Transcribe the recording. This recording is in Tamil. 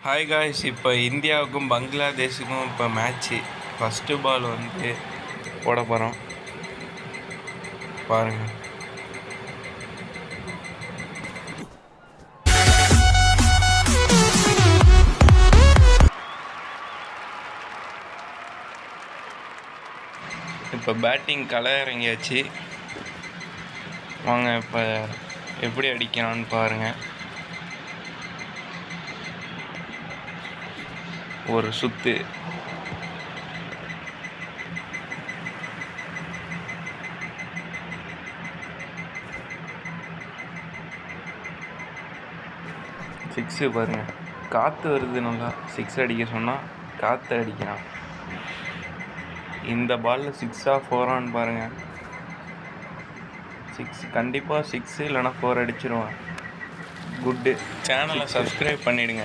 ஹாய் காய்ஸ், இப்போ இந்தியாவுக்கும் பங்களாதேஷுக்கும் இப்போ மேட்ச்சு ஃபஸ்ட்டு பால் வந்து போட போகிறோம். பாருங்கள். இப்போ பேட்டிங் களை இறங்கியாச்சு. வாங்க இப்போ எப்படி அடிக்கிறான்னு பாருங்கள். ஒரு சுத்து சிக்ஸு பாருங்கள். காற்று வருது, நல்லா சிக்ஸ் அடிக்க சொன்னால் காற்று அடிக்கிறான். இந்த பாலில் 6ஆ 4ஆன்னு பாருங்கள். 6 கண்டிப்பாக 6 இல்லைனா 4 அடிச்சிருவான். குட்டு. சேனலை சப்ஸ்கிரைப் பண்ணிவிடுங்க.